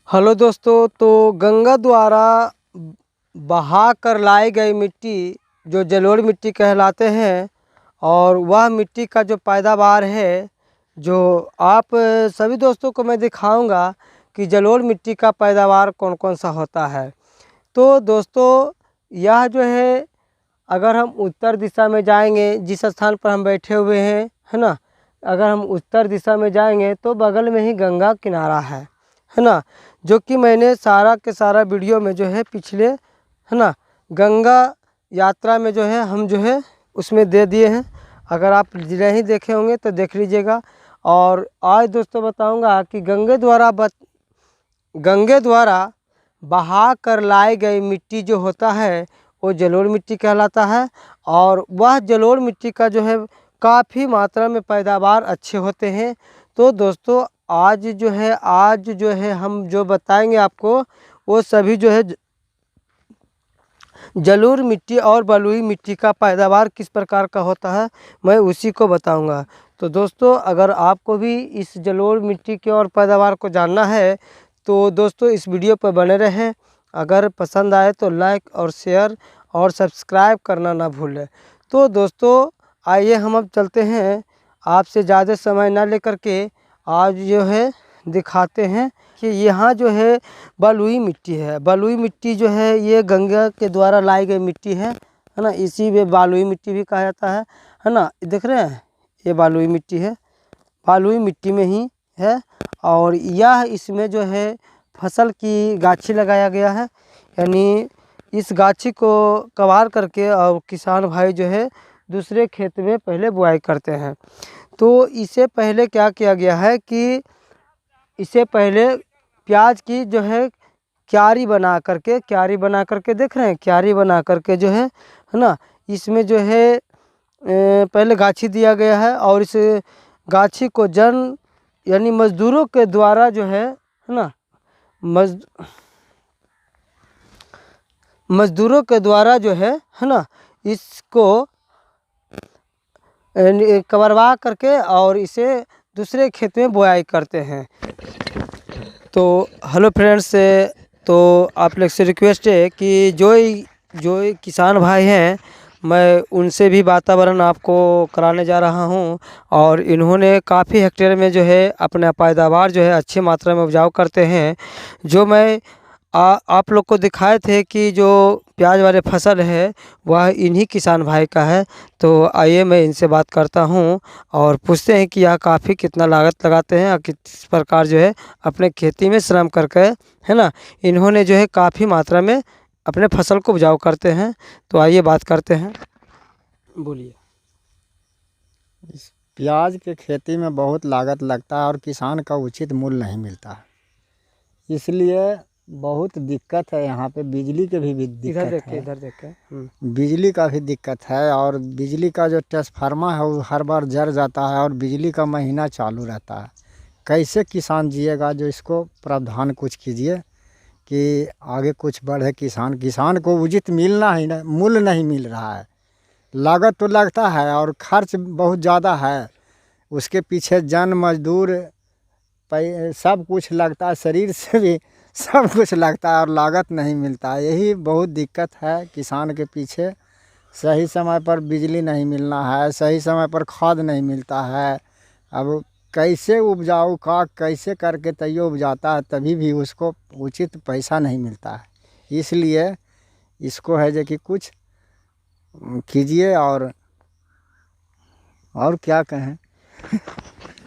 Hello दोस्तों, तो गंगा द्वारा बहा कर लाई गई मिट्टी जो जलोढ़ मिट्टी कहलाते हैं और वह मिट्टी का जो पैदावार है जो आप सभी दोस्तों को मैं दिखाऊंगा कि जलोढ़ मिट्टी का पैदावार कौन कौन सा होता है। तो दोस्तों यह जो है, अगर हम उत्तर दिशा में जाएंगे, जिस स्थान पर हम बैठे हुए हैं, है ना, अगर हम उत्तर दिशा में जाएंगे तो बगल में ही गंगा किनारा है ना, जो कि मैंने सारा के सारा वीडियो में जो है पिछले, है ना, गंगा यात्रा में जो है हम जो है उसमें दे दिए हैं। अगर आप नहीं देखे होंगे तो देख लीजिएगा। और आज दोस्तों बताऊंगा कि गंगे द्वारा बहा कर लाई गई मिट्टी जो होता है वो जलोढ़ मिट्टी कहलाता है। और वह जलोढ़ मिट्टी का जो है काफ़ी मात्रा में पैदावार अच्छे होते हैं। तो दोस्तों आज जो है हम जो बताएंगे आपको वो सभी जो है जलोढ़ मिट्टी और बलुई मिट्टी का पैदावार किस प्रकार का होता है मैं उसी को बताऊंगा। तो दोस्तों अगर आपको भी इस जलोढ़ मिट्टी के और पैदावार को जानना है तो दोस्तों इस वीडियो पर बने रहें। अगर पसंद आए तो लाइक और शेयर और सब्सक्राइब करना ना भूलें। तो दोस्तों आइए हम अब चलते हैं, आपसे ज़्यादा समय ना लेकर के आज जो है दिखाते हैं कि यहाँ जो है बलुई मिट्टी है। बलुई मिट्टी जो है ये गंगा के द्वारा लाई गई मिट्टी है ना, इसी में बलुई मिट्टी भी कहा जाता है ना। देख रहे हैं ये बलुई मिट्टी है, बलुई मिट्टी में ही है। और यह इसमें जो है फसल की गाछी लगाया गया है, यानी इस गाछी को कबार करके और किसान भाई जो है दूसरे खेत में पहले बुआई करते हैं। तो इससे पहले क्या किया गया है कि इससे पहले प्याज की जो है क्यारी बना करके देख रहे हैं, क्यारी बना करके जो है ना, इसमें जो है पहले गाछी दिया गया है। और इस गाछी को यानी मजदूरों के द्वारा जो है ना, मजदूरों के द्वारा जो है ना, इसको कवरवा करके और इसे दूसरे खेत में बुआई करते हैं। तो हेलो फ्रेंड्स, तो आप लोग से रिक्वेस्ट है कि जो किसान भाई हैं मैं उनसे भी वातावरण आपको कराने जा रहा हूं। और इन्होंने काफ़ी हेक्टेयर में जो है अपना पैदावार जो है अच्छी मात्रा में उपजाऊ करते हैं। जो मैं आप लोग को दिखाए थे कि जो प्याज वाले फसल है वह इन्हीं किसान भाई का है। तो आइए मैं इनसे बात करता हूं और पूछते हैं कि यह काफ़ी कितना लागत लगाते हैं और किस प्रकार जो है अपने खेती में श्रम करके, है ना, इन्होंने जो है काफ़ी मात्रा में अपने फसल को उपजाऊ करते हैं। तो आइए बात करते हैं, बोलिए। इस प्याज के खेती में बहुत लागत लगता है और किसान का उचित मूल्य नहीं मिलता है, इसलिए बहुत दिक्कत है। यहाँ पे बिजली के भी दिक्कत है, इधर देख के बिजली का भी दिक्कत है। और बिजली का जो ट्रांसफार्मर है वो हर बार जल जाता है और बिजली का महीना चालू रहता है। कैसे किसान जिएगा? जो इसको प्रावधान कुछ कीजिए कि आगे कुछ बढ़े। किसान को उचित मिलना ही नहीं, मूल्य नहीं मिल रहा है। लागत तो लगता है और खर्च बहुत ज़्यादा है, उसके पीछे जन मजदूर सब कुछ लगता है, शरीर से भी सब कुछ लगता है और लागत नहीं मिलता है। यही बहुत दिक्कत है किसान के पीछे। सही समय पर बिजली नहीं मिलना है, सही समय पर खाद नहीं मिलता है। अब कैसे उपजाऊ का कैसे करके तैयो उपजाता है, तभी भी उसको उचित पैसा नहीं मिलता है। इसलिए इसको है जो कि कुछ कीजिए और क्या कहें।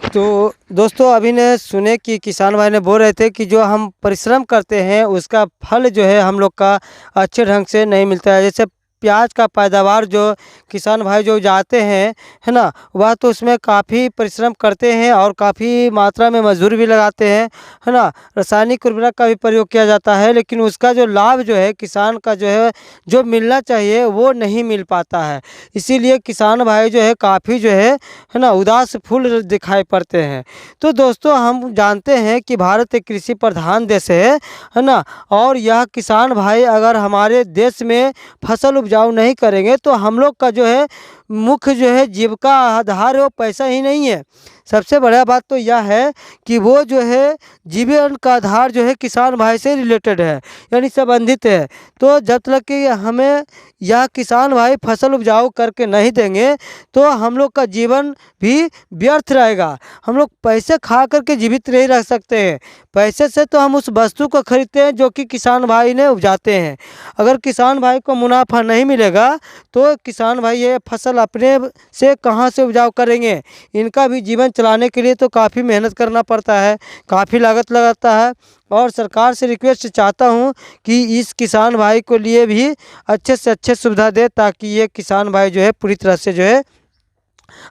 तो दोस्तों अभी ने सुने कि किसान भाई ने बोल रहे थे कि जो हम परिश्रम करते हैं उसका फल जो है हम लोग का अच्छे ढंग से नहीं मिलता है। जैसे प्याज का पैदावार जो किसान भाई जो जाते हैं, है ना, वह तो उसमें काफ़ी परिश्रम करते हैं और काफ़ी मात्रा में मजदूर भी लगाते हैं, है ना, रासायनिक उर्वरक का भी प्रयोग किया जाता है, लेकिन उसका जो लाभ जो है किसान का जो है जो मिलना चाहिए वो नहीं मिल पाता है। इसीलिए किसान भाई जो है काफ़ी जो है ना उदास फूल दिखाई पड़ते हैं। तो दोस्तों हम जानते हैं कि भारत एक कृषि प्रधान देश है ना, और यह किसान भाई अगर हमारे देश में फसल उपजाऊ नहीं करेंगे तो हम लोग का जो है मुख्य जो है जीविका आधार है वो पैसा ही नहीं है। सबसे बड़ा बात तो यह है कि वो जो है जीवन का आधार जो है किसान भाई से रिलेटेड है, यानी संबंधित है। तो जब तक कि हमें यह किसान भाई फसल उपजाऊ करके नहीं देंगे तो हम लोग का जीवन भी व्यर्थ रहेगा। हम लोग पैसे खा करके जीवित नहीं रह सकते हैं। पैसे से तो हम उस वस्तु को खरीदते हैं जो कि किसान भाई ने उपजाते हैं। अगर किसान भाई को मुनाफा नहीं मिलेगा तो किसान भाई ये फसल अपने से कहाँ से उपजाऊ करेंगे। इनका भी जीवन चलाने के लिए तो काफ़ी मेहनत करना पड़ता है, काफ़ी लागत लगाता है। और सरकार से रिक्वेस्ट चाहता हूँ कि इस किसान भाई को लिए भी अच्छे से अच्छे सुविधा दे, ताकि ये किसान भाई जो है पूरी तरह से जो है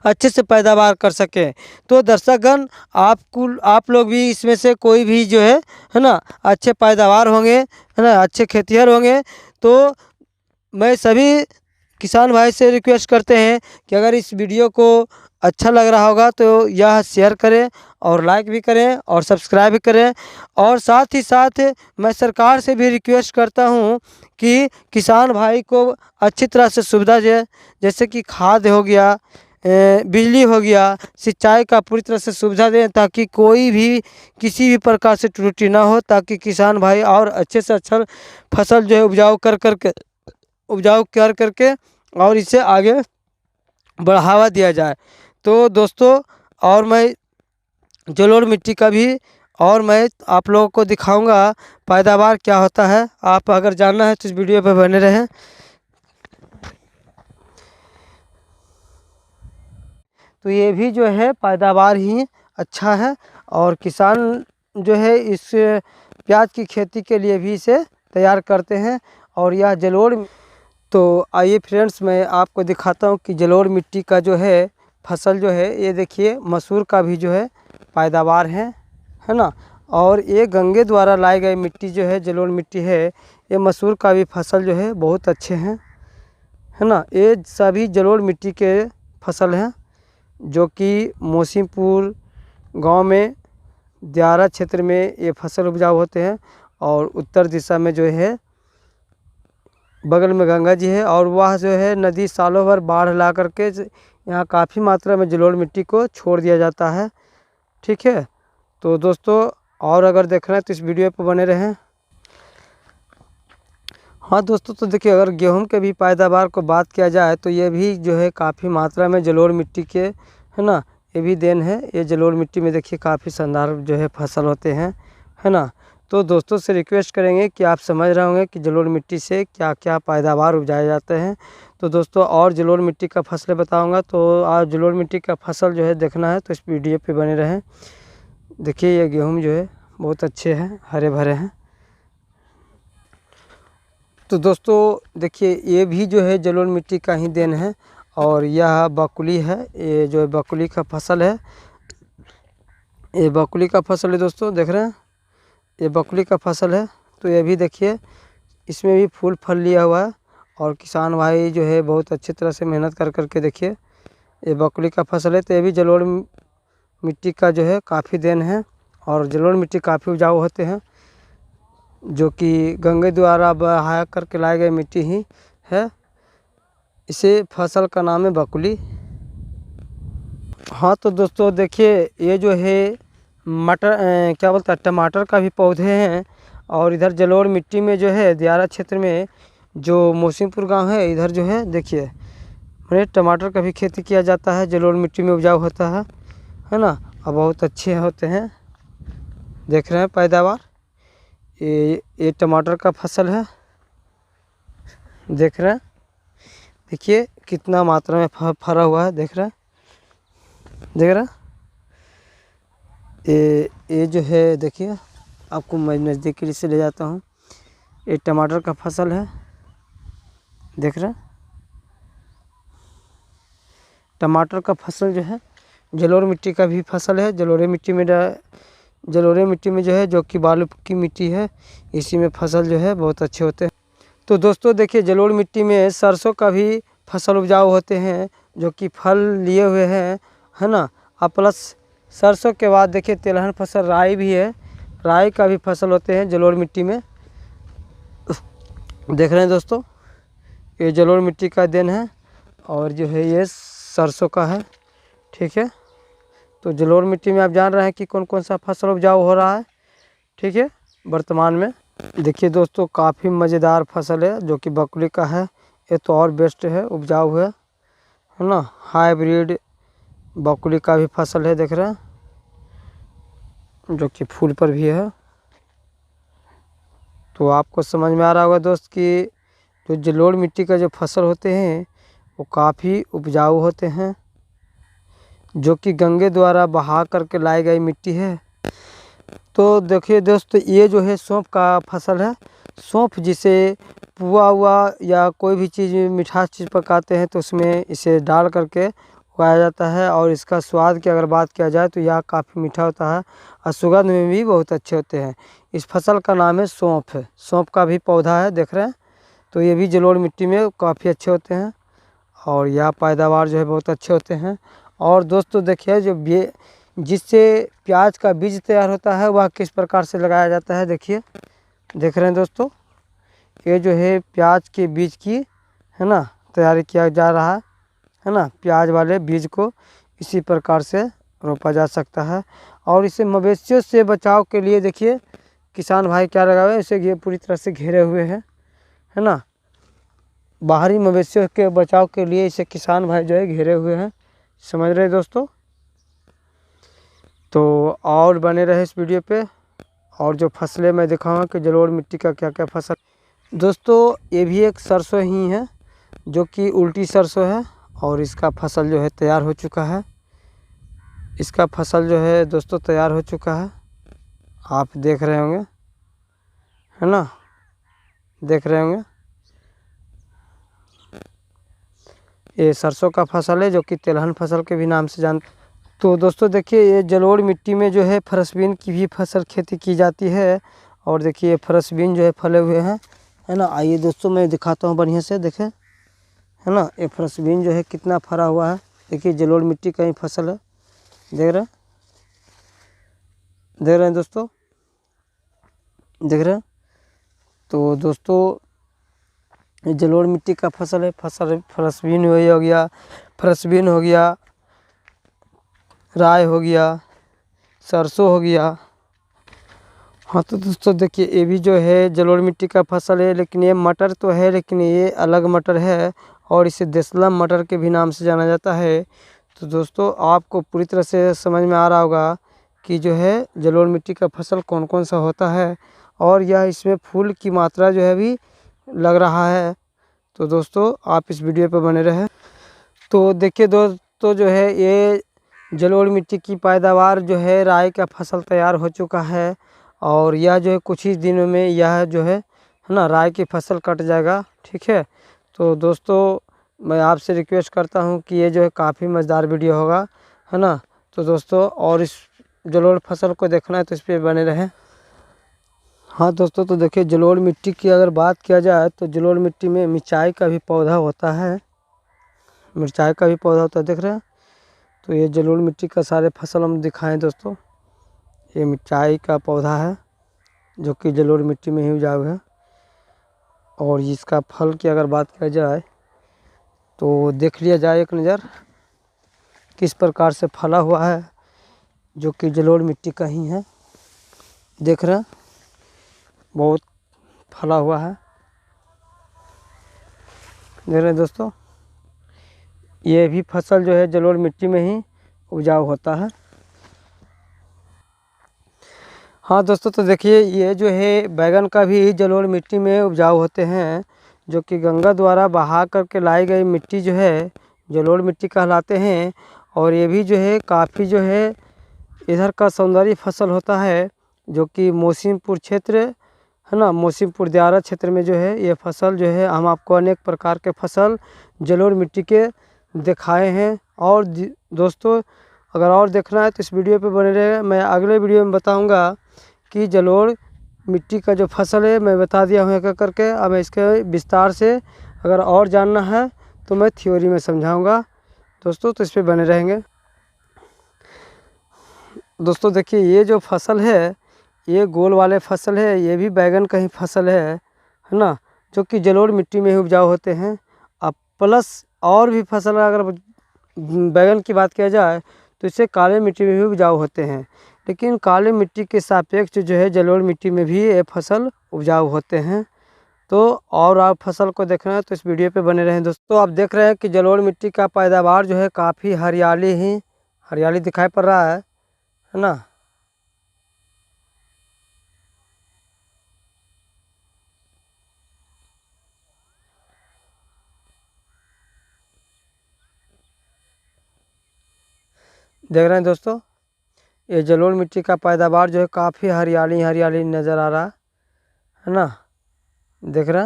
अच्छे से पैदावार कर सकें। तो दर्शकगण, आप लोग भी इसमें से कोई भी जो है ना अच्छे पैदावार होंगे, है ना, अच्छे खेतिहर होंगे, तो मैं सभी किसान भाई से रिक्वेस्ट करते हैं कि अगर इस वीडियो को अच्छा लग रहा होगा तो यह शेयर करें और लाइक भी करें और सब्सक्राइब भी करें। और साथ ही साथ मैं सरकार से भी रिक्वेस्ट करता हूं कि किसान भाई को अच्छी तरह से सुविधा दे, जैसे कि खाद हो गया, बिजली हो गया, सिंचाई का पूरी तरह से सुविधा दें, ताकि कोई भी किसी भी प्रकार से त्रुटि ना हो, ताकि किसान भाई और अच्छे से अच्छा फसल जो है उपजाऊ कर करके और इसे आगे बढ़ावा दिया जाए। तो दोस्तों, और मैं जलोढ़ मिट्टी का भी और मैं आप लोगों को दिखाऊंगा पैदावार क्या होता है। आप अगर जानना है तो इस वीडियो पर बने रहें। तो ये भी जो है पैदावार ही अच्छा है, और किसान जो है इस प्याज की खेती के लिए भी इसे तैयार करते हैं। और यह जलोढ़, तो आइए फ्रेंड्स, मैं आपको दिखाता हूँ कि जलोढ़ मिट्टी का जो है फसल जो है, ये देखिए मसूर का भी जो है पैदावार है ना। और ये गंगे द्वारा लाई गई मिट्टी जो है, जलोढ़ मिट्टी है, ये मसूर का भी फसल जो है बहुत अच्छे हैं, है ना। ये सभी जलोढ़ मिट्टी के फसल हैं जो कि मोसीमपुर गांव में दियारा क्षेत्र में ये फसल उपजाऊ होते हैं। और उत्तर दिशा में जो है बगल में गंगा जी है, और वह जो है नदी सालों भर बाढ़ ला करके यहाँ काफ़ी मात्रा में जलोढ़ मिट्टी को छोड़ दिया जाता है। ठीक है, तो दोस्तों, और अगर देखना है तो इस वीडियो पर बने रहें। हाँ दोस्तों, तो देखिए, अगर गेहूं के भी पैदावार को बात किया जाए तो ये भी जो है काफ़ी मात्रा में जलोढ़ मिट्टी के, है ना, ये भी देन है। ये जलोढ़ मिट्टी में देखिए काफ़ी शानदार जो है फसल होते हैं, है ना। तो दोस्तों से रिक्वेस्ट करेंगे कि आप समझ रहे होंगे कि जलोढ़ मिट्टी से क्या क्या पैदावार उपजाए जाते हैं। तो दोस्तों, और जलोढ़ मिट्टी का फसल बताऊँगा, तो आज जलोढ़ मिट्टी का फसल जो है देखना है तो इस वीडियो पर बने रहें। देखिए, ये गेहूँ जो है बहुत अच्छे हैं, हरे भरे हैं। तो दोस्तों देखिए, ये भी जो है जलोढ़ मिट्टी का ही देन है। और यह बकुली है, ये जो बकुली का फसल है, ये बकुली का फसल है दोस्तों, देख रहे हैं, ये बकुली का फसल है। तो ये भी देखिए, इसमें भी फूल फल लिया हुआ है, और किसान भाई जो है बहुत अच्छी तरह से मेहनत कर करके देखिए, ये बकुली का फसल है। तो ये भी जलोढ़ मिट्टी का जो है काफ़ी देन है, और जलोढ़ मिट्टी काफ़ी उपजाऊ होते हैं, जो कि गंगे द्वारा बहाया करके लाई गई मिट्टी ही है। इसे फसल का नाम है बकुली। हाँ तो दोस्तों देखिए, ये जो है मटर, क्या बोलता है, टमाटर का भी पौधे हैं। और इधर जलोढ़ मिट्टी में जो है दियारा क्षेत्र में जो मोसीमपुर गांव है, इधर जो है देखिए मैंने टमाटर का भी खेती किया जाता है, जलोढ़ मिट्टी में उपजाऊ होता है ना, और बहुत अच्छे होते हैं। देख रहे हैं पैदावार, ये टमाटर का फसल है, देख रहे हैं, देखिए कितना मात्रा में फरा हुआ है, देख रहे हैं, देख रहे हैं। ये जो है देखिए, आपको मैं नज़दीकी से ले जाता हूँ। ये टमाटर का फसल है, देख रहे हैं। टमाटर का फसल जो है जलोढ़ मिट्टी का भी फसल है। जलोढ़ मिट्टी में जो है, जो कि बालू की मिट्टी है, इसी में फसल जो है बहुत अच्छे होते हैं। तो दोस्तों देखिए, जलोढ़ मिट्टी में सरसों का भी फसल उपजाऊ होते हैं, जो कि फल लिए हुए हैं, है ना। और प्लस सरसों के बाद देखिए तिलहन फसल राई भी है, राई का भी फसल होते हैं जलोढ़ मिट्टी में। देख रहे हैं दोस्तों, ये जलोढ़ मिट्टी का देन है, और जो है ये सरसों का है, ठीक है। तो जलोढ़ मिट्टी में आप जान रहे हैं कि कौन कौन सा फसल उपजाऊ हो रहा है, ठीक है। वर्तमान में देखिए दोस्तों, काफ़ी मज़ेदार फसल है जो कि बकुली का है। ये तो और बेस्ट है, उपजाऊ है ना। हाइब्रिड बकुली का भी फसल है, देख रहे हैं, जो कि फूल पर भी है। तो आपको समझ में आ रहा होगा दोस्त कि जो जलोढ़ मिट्टी का जो फसल होते हैं वो काफ़ी उपजाऊ होते हैं, जो कि गंगे द्वारा बहा करके लाई गई मिट्टी है। तो देखिए दोस्तों, ये जो है सौंफ का फसल है। सौंफ जिसे पुआ हुआ या कोई भी चीज़ मिठास चीज़ पकाते हैं तो उसमें इसे डाल करके उगाया जाता है। और इसका स्वाद की अगर बात किया जाए तो यह काफ़ी मीठा होता है और सुगंध में भी बहुत अच्छे होते हैं। इस फसल का नाम है सौंफ है। सौंफ का भी पौधा है, देख रहे हैं। तो ये भी जलोढ़ मिट्टी में काफ़ी अच्छे होते हैं और यह पैदावार जो है बहुत अच्छे होते हैं। और दोस्तों देखिए, जो जिससे प्याज का बीज तैयार होता है वह किस प्रकार से लगाया जाता है, देखिए, देख रहे हैं दोस्तों। ये जो है प्याज के बीज की, है ना, तैयारी किया जा रहा है ना। प्याज वाले बीज को इसी प्रकार से रोपा जा सकता है। और इसे मवेशियों से बचाव के लिए देखिए किसान भाई क्या लगाए हैं, इसे ये पूरी तरह से घेरे हुए हैं, है ना। बाहरी मवेशियों के बचाव के लिए इसे किसान भाई जो है घेरे हुए हैं, समझ रहे दोस्तों। तो और बने रहे इस वीडियो पे। और जो फसलें मैं दिखाऊंगा कि जलोढ़ मिट्टी का क्या क्या फसल। दोस्तों ये भी एक सरसों ही है, जो कि उल्टी सरसों है और इसका फसल जो है तैयार हो चुका है। इसका फसल जो है दोस्तों तैयार हो चुका है, आप देख रहे होंगे, है ना, देख रहे होंगे। ये सरसों का फसल है जो कि तिलहन फसल के भी नाम से जानते। तो दोस्तों देखिए, ये जलोढ़ मिट्टी में जो है फरसबीन की भी फसल खेती की जाती है। और देखिए फरसबीन जो है फले हुए हैं, है ना। आइए दोस्तों मैं दिखाता हूँ बढ़िया से, देखें, है ना। ये फरसबीन जो है कितना फरा हुआ है, देखिए जलोढ़ मिट्टी का ही फसल है, देख रहे हैं दोस्तों, देख रहे हैं। तो दोस्तों ये जलोढ़ मिट्टी का फसल है। फरसबीन हो गया, फरसबीन हो गया, राय हो गया, सरसों हो गया। हाँ तो दोस्तों देखिए, ये भी जो है जलोढ़ मिट्टी का फसल है, लेकिन ये मटर तो है, लेकिन ये अलग मटर है और इसे देसला मटर के भी नाम से जाना जाता है। तो दोस्तों आपको पूरी तरह से समझ में आ रहा होगा कि जो है जलोढ़ मिट्टी का फसल कौन कौन सा होता है और यह इसमें फूल की मात्रा जो है भी लग रहा है। तो दोस्तों आप इस वीडियो पर बने रहें। तो देखिए दोस्तों, जो है ये जलोढ़ मिट्टी की पैदावार जो है, राई का फसल तैयार हो चुका है और यह जो है कुछ ही दिनों में यह जो है ना राई की फसल कट जाएगा, ठीक है। तो दोस्तों मैं आपसे रिक्वेस्ट करता हूँ कि ये जो है काफ़ी मज़ेदार वीडियो होगा, है ना। तो दोस्तों और इस जलोढ़ फसल को देखना है तो इस पर बने रहें। हाँ दोस्तों, तो देखिए जलोढ़ मिट्टी की अगर बात किया जाए तो जलोढ़ मिट्टी में मिर्चाई का भी पौधा होता है, मिर्चाई का भी पौधा होता है, देख रहे हैं। तो ये जलोढ़ मिट्टी का सारे फसल हम दिखाएं दोस्तों। ये मिर्चाई का पौधा है जो कि जलोढ़ मिट्टी में ही उपजाऊ है। और इसका फल की अगर बात किया जाए तो देख लिया जाए एक नज़र किस प्रकार से फला हुआ है, जो कि जलोढ़ मिट्टी का ही है, देख रहे हैं, बहुत फला हुआ है, देख रहे हैं दोस्तों। ये भी फसल जो है जलोढ़ मिट्टी में ही उपजाऊ होता है। हाँ दोस्तों, तो देखिए ये जो है बैगन का भी जलोढ़ मिट्टी में उपजाऊ होते हैं, जो कि गंगा द्वारा बहा करके लाई गई मिट्टी जो है जलोढ़ मिट्टी कहलाते हैं। और ये भी जो है काफ़ी जो है इधर का सौंदर्य फसल होता है, जो कि मोसिमपुर क्षेत्र, है ना, मोसिमपुर दियारा क्षेत्र में जो है ये फसल जो है हम आपको अनेक प्रकार के फसल जलोढ़ मिट्टी के दिखाए हैं। और दोस्तों अगर और देखना है तो इस वीडियो पे बने रहे। मैं अगले वीडियो में बताऊंगा कि जलोढ़ मिट्टी का जो फसल है मैं बता दिया हूँ एक एक करके। अब इसके विस्तार से अगर और जानना है तो मैं थ्योरी में समझाऊंगा दोस्तों, तो इस पर बने रहेंगे। दोस्तों देखिए ये जो फसल है ये गोल वाले फसल है, ये भी बैगन का ही फसल है ना, जो कि जलोढ़ मिट्टी में ही उपजाऊ होते हैं। अब प्लस और भी फसल अगर बैगन की बात किया जाए तो इससे काली मिट्टी में भी उपजाऊ होते हैं। लेकिन काली मिट्टी के सापेक्ष जो है जलोढ़ मिट्टी में भी ये फसल उपजाऊ होते हैं। तो और आप फसल को देखना है तो इस वीडियो पे बने रहें दोस्तों। आप देख रहे हैं कि जलोढ़ मिट्टी का पैदावार जो है काफ़ी हरियाली दिखाई पड़ रहा है ना। देख रहे हैं दोस्तों, ये जलोढ़ मिट्टी का पैदावार जो है काफ़ी हरियाली नज़र आ रहा है ना। देख रहे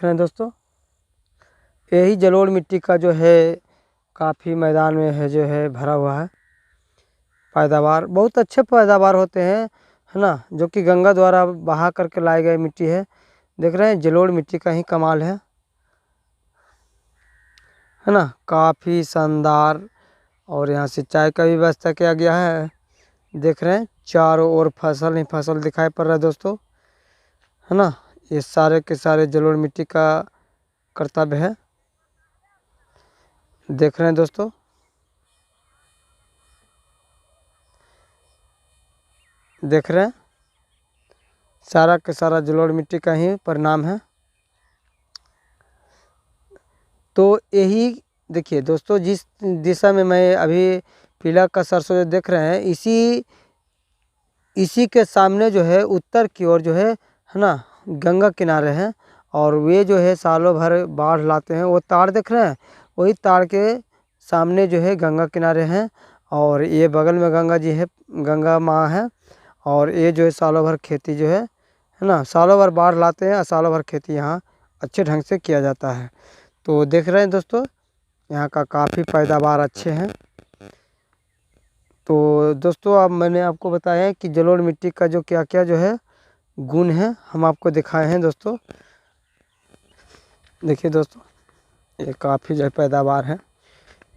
हैं दोस्तों, यही जलोढ़ मिट्टी का जो है काफ़ी मैदान में है जो है भरा हुआ है। पैदावार बहुत अच्छे पैदावार होते हैं है ना, जो कि गंगा द्वारा बहा करके लाए गए मिट्टी है। देख रहे हैं जलोढ़ मिट्टी का ही कमाल है ना, काफ़ी शानदार। और यहाँ सिंचाई का भी व्यवस्था किया गया है। देख रहे हैं चारों ओर फसल ही फसल दिखाई पड़ रहा है दोस्तों, है ना। ये सारे के सारे जलोढ़ मिट्टी का कर्तव्य है। देख रहे हैं दोस्तों, देख रहे हैं सारा के सारा जलोढ़ मिट्टी का ही परिणाम है। तो यही देखिए दोस्तों, जिस दिशा में मैं अभी पीला का सरसों जो देख रहे हैं, इसी के सामने जो है उत्तर की ओर जो है ना गंगा किनारे हैं। और वे जो है सालों भर बाढ़ लाते हैं। वो तार देख रहे हैं, वही तार के सामने जो है गंगा किनारे हैं। और ये बगल में गंगा जी है, गंगा माँ है। और ये जो है सालों भर खेती जो है ना, सालों भर बाढ़ लाते हैं और सालों भर खेती यहाँ अच्छे ढंग से किया जाता है। तो देख रहे हैं दोस्तों, यहाँ का काफ़ी पैदावार अच्छे हैं। तो दोस्तों अब मैंने आपको बताया है कि जलोढ़ मिट्टी का जो क्या क्या जो है गुण है हम आपको दिखाए हैं दोस्तों। देखिए दोस्तों, ये काफ़ी जो है पैदावार है,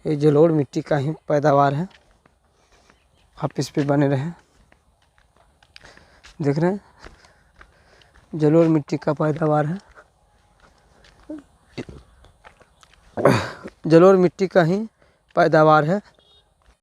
ये जलोढ़ मिट्टी का ही पैदावार है। आप इस पे बने रहें। देख रहे हैं जलोढ़ मिट्टी का पैदावार है, जलोढ़ मिट्टी का ही पैदावार है।